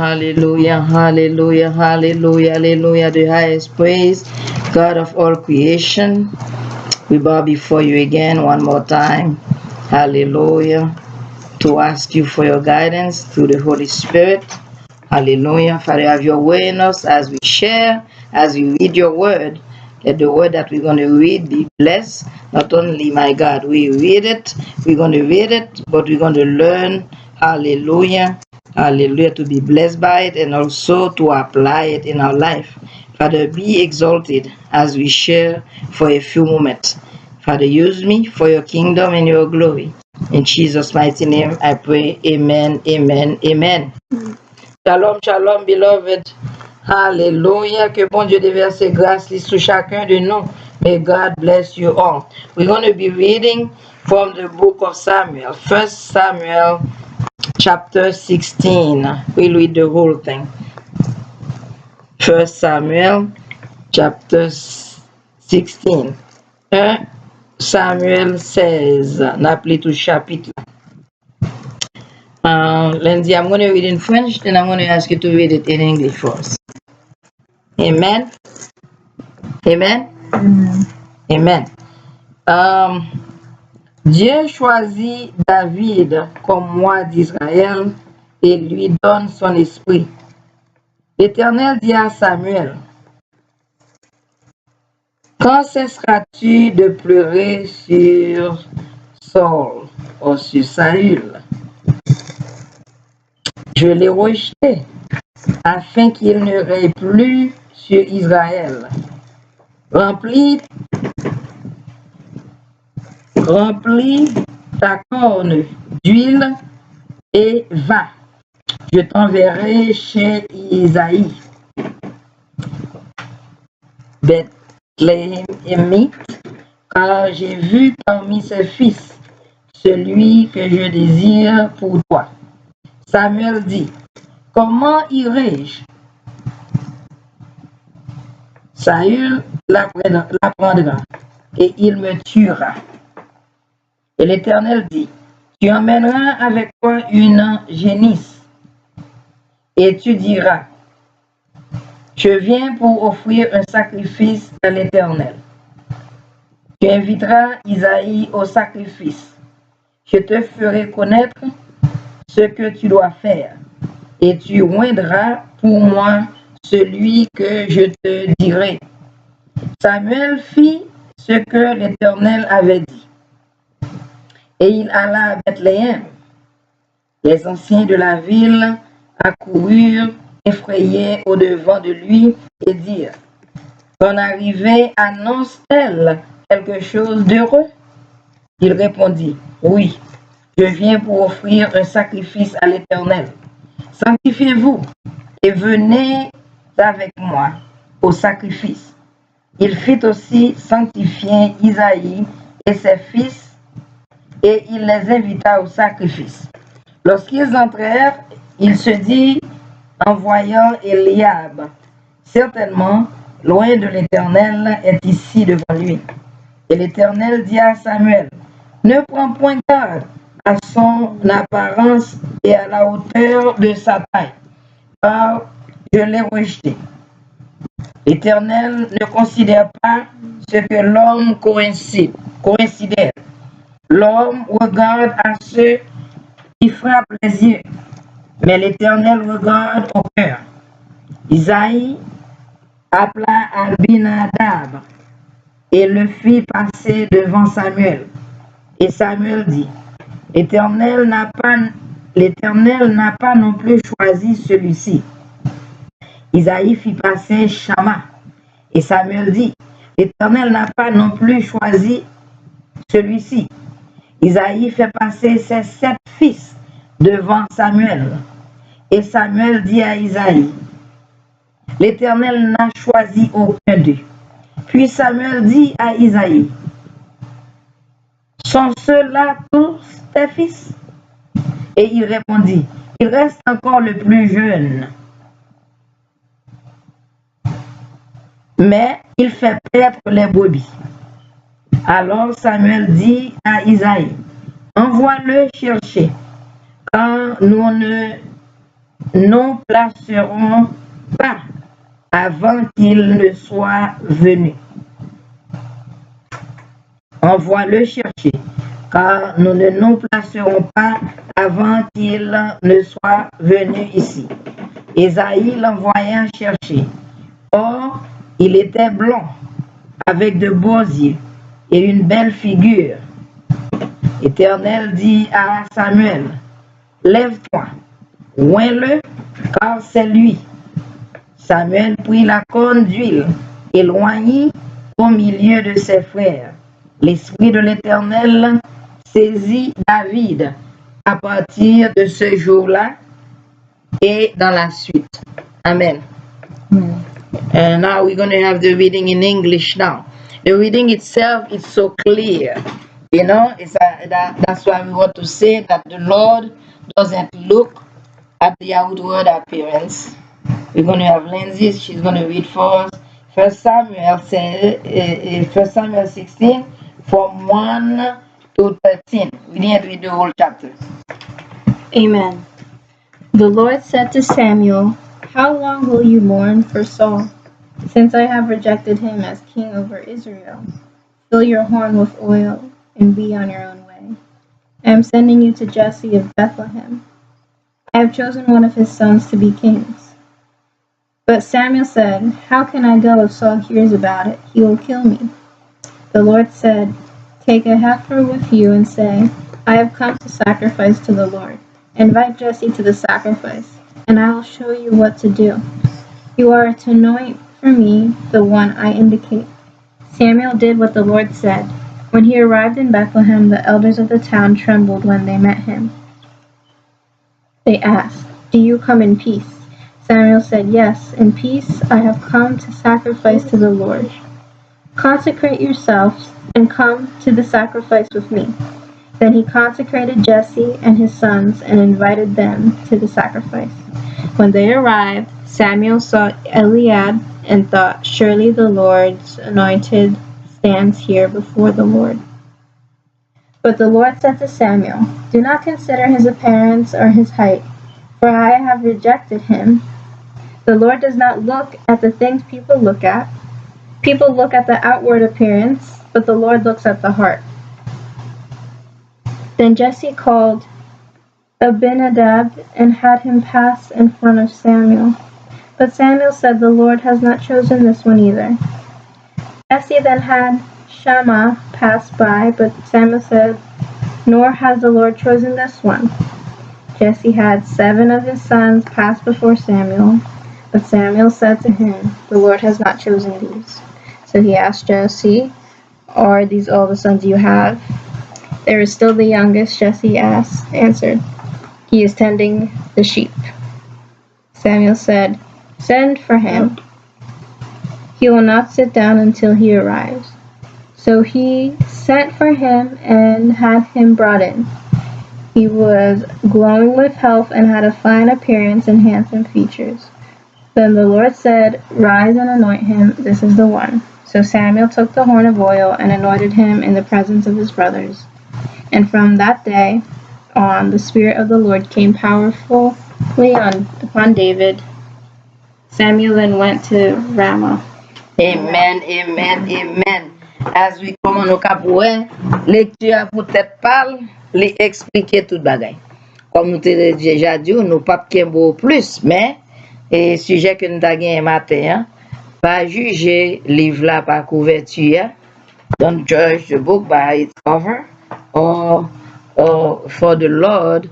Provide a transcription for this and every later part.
Hallelujah, hallelujah, hallelujah, hallelujah, the highest praise, God of all creation. We bow before you again one more time. Hallelujah. To ask you for your guidance through the Holy Spirit. Hallelujah. Father, have your way in us as we share, as we read your word. Let the word that we're going to read be blessed. Not only, my God, we're going to read it, but we're going to learn. Hallelujah. Hallelujah. To be blessed by it and also to apply it in our life. Father, be exalted as we share for a few moments. Father, use me for your kingdom and your glory. In Jesus' mighty name, I pray. Amen, amen, amen. Shalom, shalom, beloved. Hallelujah. Que bon Dieu déverse grâce sur chacun de nous. May God bless you all. We're going to be reading from the book of Samuel. 1 Samuel chapter 16. We'll read the whole thing. 1 Samuel chapter 16. 1 Samuel 16. N'appelez tout chapitre. Lindsay, I'm going to read in French, then I'm going to ask you to read it in English for us. Amen. Amen. Amen. Dieu choisit David comme roi d'Israël et lui donne son esprit. L'Éternel dit à Samuel, quand cesseras-tu de pleurer sur Saul ou sur Saül? Je l'ai rejeté afin qu'il ne règne plus sur Israël. Remplis ta corne d'huile et va. Je t'enverrai chez Isaïe, Bethléemite, car j'ai vu parmi ses fils celui que je désire pour toi. Samuel dit, comment irai-je? Saül l'apprendra et il me tuera. Et l'Éternel dit, tu emmèneras avec toi une génisse et tu diras, je viens pour offrir un sacrifice à l'Éternel. Tu inviteras Isaïe au sacrifice. Je te ferai connaître ce que tu dois faire et tu oindras pour moi celui que je te dirai. Samuel fit ce que l'Éternel avait dit. Et il alla à Bethléem. Les anciens de la ville accoururent effrayés au-devant de lui et dirent, ton arrivée annonce-t-elle quelque chose d'heureux? Il répondit, oui, je viens pour offrir un sacrifice à l'Éternel. Sanctifiez-vous et venez avec moi au sacrifice. Il fit aussi sanctifier Isaïe et ses fils et il les invita au sacrifice. Lorsqu'ils entrèrent, il se dit en voyant Eliab, certainement, loin de l'Éternel est ici devant lui. Et l'Éternel dit à Samuel, ne prends point garde à son apparence et à la hauteur de sa taille, car je l'ai rejeté. L'Éternel ne considère pas ce que l'homme considère. L'homme regarde à ceux qui frappent les yeux, mais l'Éternel regarde au cœur. Isaïe appela Abinadab et le fit passer devant Samuel. Et Samuel dit, l'Éternel n'a pas non plus choisi celui-ci. Isaïe fit passer Shama. Et Samuel dit, l'Éternel n'a pas non plus choisi celui-ci. Isaïe fait passer ses 7 fils devant Samuel. Et Samuel dit à Isaïe, l'Éternel n'a choisi aucun d'eux. Puis Samuel dit à Isaïe, sont ceux-là tous tes fils? Et il répondit, il reste encore le plus jeune. Mais il fait paître les brebis. Alors Samuel dit à Isaïe, envoie-le chercher, car nous ne nous placerons pas avant qu'il ne soit venu. On le chercher, car nous ne nous placerons pas avant qu'il ne soit venu ici. Ésaïe l'envoya chercher. Or, il était blond, avec de beaux yeux et une belle figure. L'Éternel dit à Samuel, lève-toi, oins-le, car c'est lui. Samuel prit la corne d'huile et l'oignit au milieu de ses frères. L'Esprit de l'Éternel saisit David à partir de ce jour-là et dans la suite. Amen. And now we're going to have the reading in English now. The reading itself is so clear. You know, that's why we want to say that the Lord doesn't look at the outward appearance. We're going to have Lindsay, she's going to read for us. 1 Samuel 16 from 1 to 13. We didn't read the whole chapter. Amen. The Lord said to Samuel, how long will you mourn for Saul, since I have rejected him as king over Israel? Fill your horn with oil and be on your own way. I am sending you to Jesse of Bethlehem. I have chosen one of his sons to be kings. But Samuel said, how can I go if Saul hears about it? He will kill me. The Lord said, take a heifer with you and say, I have come to sacrifice to the Lord. Invite Jesse to the sacrifice, and I will show you what to do. You are to anoint for me the one I indicate. Samuel did what the Lord said. When he arrived in Bethlehem, the elders of the town trembled when they met him. They asked, do you come in peace? Samuel said, yes, in peace I have come to sacrifice to the Lord. Consecrate yourselves and come to the sacrifice with me. Then he consecrated Jesse and his sons and invited them to the sacrifice. When they arrived, Samuel saw Eliab and thought, surely the Lord's anointed stands here before the Lord. But the Lord said to Samuel, do not consider his appearance or his height, for I have rejected him. The Lord does not look at the things people look at. People look at the outward appearance, but the Lord looks at the heart. Then Jesse called Abinadab and had him pass in front of Samuel. But Samuel said, the Lord has not chosen this one either. Jesse then had Shammah pass by, but Samuel said, nor has the Lord chosen this one. Jesse had 7 of his sons pass before Samuel, but Samuel said to him, the Lord has not chosen these. So he asked Jesse, are these all the sons you have? There is still the youngest, Jesse answered. He is tending the sheep. Samuel said, send for him. He will not sit down until he arrives. So he sent for him and had him brought in. He was glowing with health and had a fine appearance and handsome features. Then the Lord said, rise and anoint him, this is the one. So Samuel took the horn of oil and anointed him in the presence of his brothers. And from that day on, the Spirit of the Lord came powerfully upon David. Samuel then went to Ramah. Amen, amen, amen. As we come on au capoué, lecture pour tête pâle, les expliquer tout bagay. Comme nous t'ai déjà dit, nous pas beau plus, mais et sujet que nous avons matin, hein, pas juger livre là par couverture. Don't judge the book by its cover, or for the Lord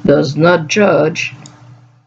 does not judge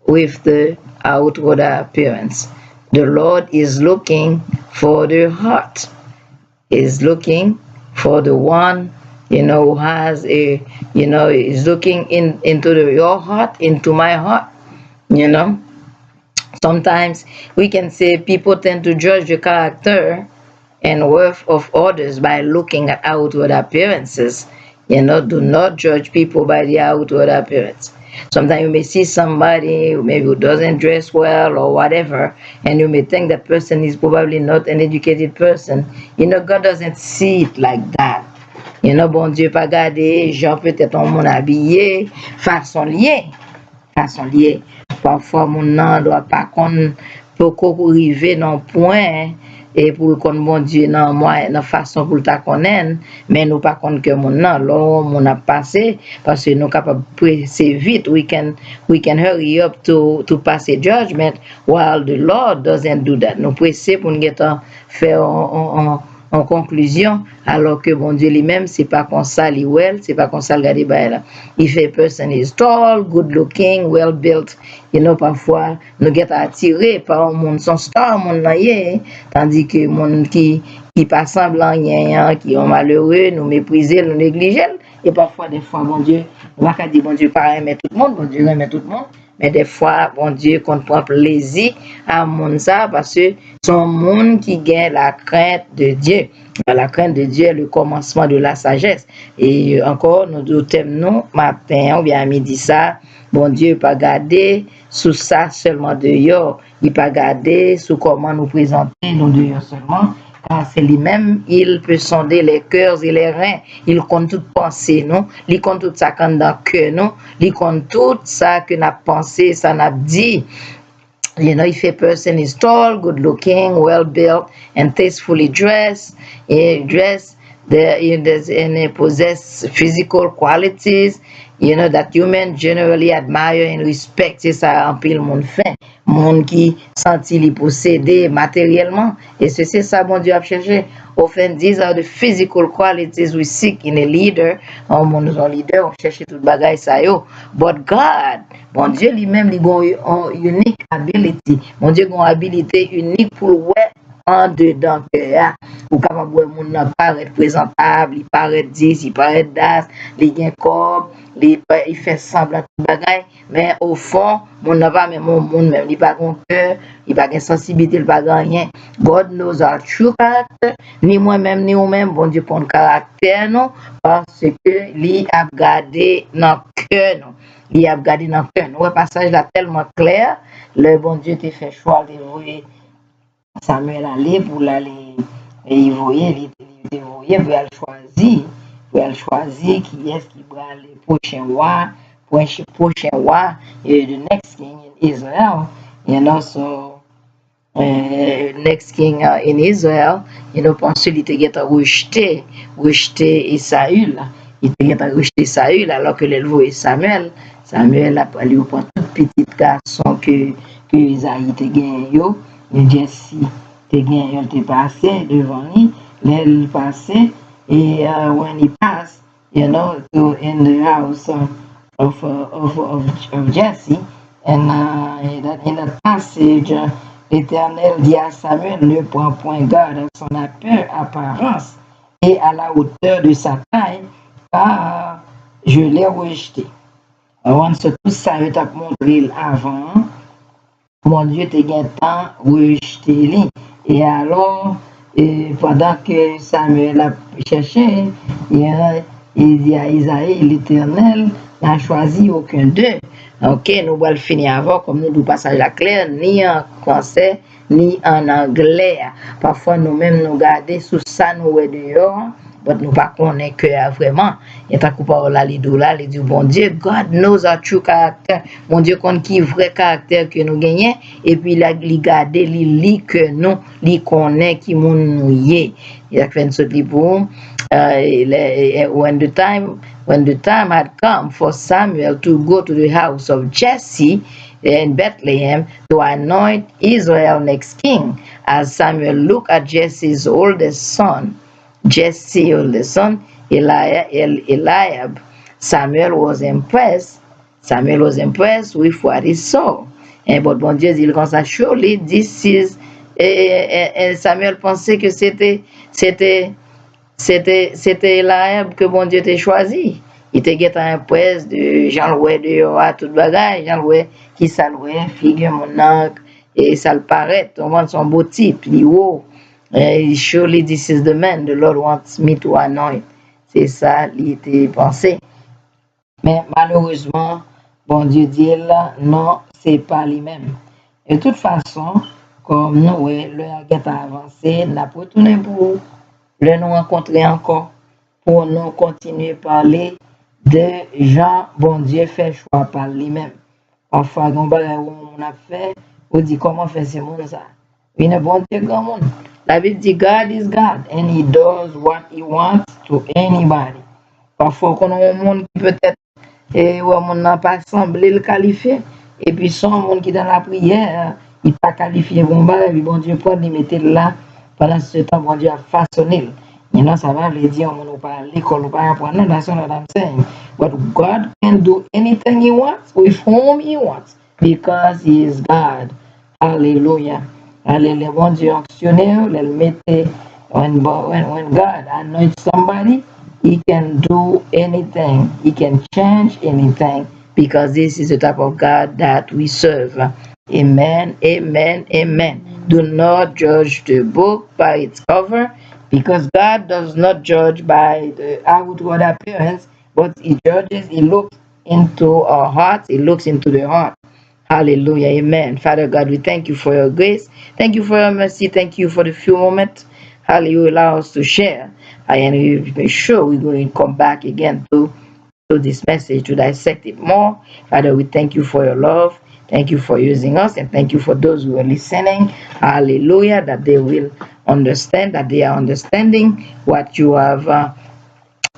with the outward appearance. The Lord is looking for the heart. Is looking for the one, who has is looking into your heart, into my heart. Sometimes we can say people tend to judge the character and worth of others by looking at outward appearances. Do not judge people by the outward appearance. Sometimes you may see somebody maybe who doesn't dress well or whatever, and you may think that person is probably not an educated person. God doesn't see it like that. Bon Dieu pas garder gens peut-être en monde habillé, façon liée. parfois mon nan doit pas qu'on peut arriver dans point et pour qu'on bon Dieu dans moi dans façon pour ta connaître mais nous pas compte que mon nan là mon a passé parce que nous capable passer vite we can hurry up to pass a judgment while the Lord doesn't do that nous presser pour nous faire en conclusion, alors que bon Dieu lui-même, c'est pas comme ça, c'est pas comme ça, regardez, là. If a person is tall, good looking, well built, parfois, nous sommes attirés par un monde son star, monde tandis que monde qui pas semblant rien, qui sont malheureux, nous mépriser, nous négliger, et parfois, des fois, bon Dieu, on va pas dire, bon Dieu, pas aimer tout le monde, bon Dieu aime tout le monde, mais des fois, bon Dieu, qu'on prend plaisir à monde ça, parce que son monde qui gagne la crainte de Dieu. La crainte de Dieu est le commencement de la sagesse. Et encore, nous thèmes nous, matin ou bien à midi ça, bon Dieu pas garder sous ça seulement dehors, il pas garder sous comment nous présenter nous dehors seulement, car c'est lui-même, il peut sonder les cœurs et les reins, il compte toute pensée, non? Il compte tout ça quand dans le cœur, non? Il compte tout ça que n'a pensé, ça n'a dit. If a person is tall, good looking, well built, and tastefully dressed, and possess physical qualities, that humans generally admire and respect. C'est ça, en pile, monde fait. Monde qui sentit les posséder matériellement. Et c'est ça, bon Dieu a cherché. Often, these are the physical qualities we seek in a leader. En leader, on cherche tout bagay ça yo. But God, bon Dieu lui-même, il a une unique ability. Mon Dieu a une habilité unique pour ouais en dedans cœur. Ou capable de moun nan paraître présentable, il paraît 10, il paraît das, il gagne corps, il fait semblant de bagay, mais au fond, mon n'a pas même monde même, il pas un cœur, il pas une sensibilité, il pas rien. God knows our true character, ni moi-même ni vous-même, bon Dieu pour le caractère non, parce que lui a gardé dans cœur non. Il a gardé dans cœur. Le passage là tellement clair, le bon Dieu t'a fait choix de voir Samuel aller pour l'aller et il voyait pour elle choisir qui est-ce qui va le prochain roi et the next king in Israel, so next king in Israel, ensuite il était rejeté Saül, alors que le voyait Samuel a lui prend tout petit garçon que Isaïe te gagné Jesse te gagné te passé devant lui, il passé et when he passed, to in the house of Jesse, and in that passage, l'Éternel dit à Samuel, ne prends point garde à son apparence et à la hauteur de sa taille, car je l'ai rejeté. Avant ce tout ça, je t'ai montré avant, mon Dieu te gagne temps rejeté lui. Et alors, pendant que Samuel a cherché, il dit à Isaïe, l'Éternel n'a choisi aucun d'eux. Ok, nous allons finir avant, comme nous, du passage la clair, ni en français, ni en anglais. Parfois, nous-mêmes, nous gardons sous ça, nous dehors, mais nous ne connaissons pas que vraiment. Il y a un parole là, il dit, bon Dieu, God knows our true character. Mon Dieu, connaît qui vrai caractère que nous gagnons, et puis il garde, il lit que nous, il connaît qui nous y. Il a fait ce livre. When the time had come for Samuel to go to the house of Jesse in Bethlehem to anoint Israel next king, as Samuel looked at Jesse's oldest son, Eliab, Samuel was impressed with what he saw. But bon Dieu dit comme ça, surely this is, et Samuel pensait que c'était Eliab que bon Dieu t'a choisi. Il t'a guetté un presse de Jean Loué de tout bagage, Jean Loué qui ça loué, figure mon oncle, et ça le paraît, on voit son beau type, il haut. Surely this is the man the Lord wants me to anoint. C'est ça, il était pensé. Mais malheureusement, bon Dieu dit là, non, c'est pas lui-même. De toute façon, comme nous, le guet a avancé, n'a pas retourné pour le nous rencontrer encore, pour nous continuer à parler de Jean, bon Dieu fait choix par lui-même. Parfois, on a fait, on dit comment faire ce monde ça. Il est bon Dieu grand monde. La Bible dit God is God and he does what he wants to anybody. Parfois, on a un monde qui peut-être, et ouais, on n'a pas semblé le qualifier. Et puis, son monde qui est dans la prière, il pas qualifié bon bah, et puis bon Dieu prend, il mettait là, pendant ce temps, bon Dieu a façonné. Et là, ça va veut dire, on n'a pas à l'école, on n'a pas apprendre, that's what I'm saying. But God can do anything he wants, with whom he wants, because he is God. Hallelujah. Hallelujah. Bon Dieu actionnaire, le mettait, when God anoints somebody, he can do anything. He can change anything because this is the type of God that we serve. Amen, amen, amen. Do not judge the book by its cover because God does not judge by the outward appearance, but he judges, he looks into our hearts, he looks into the heart. Hallelujah. Amen. Father God, we thank you for your grace. Thank you for your mercy. Thank you for the few moments. Hallelujah. Allow us to share. And we make sure we're going to come back again to this message to dissect it more. Father, we thank you for your love. Thank you for using us. And thank you for those who are listening. Hallelujah. That they will understand, that they are understanding what you have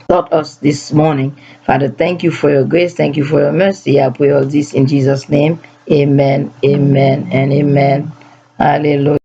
taught us this morning. Father, thank you for your grace. Thank you for your mercy. I pray all this in Jesus' name. Amen, amen, and amen. Hallelujah.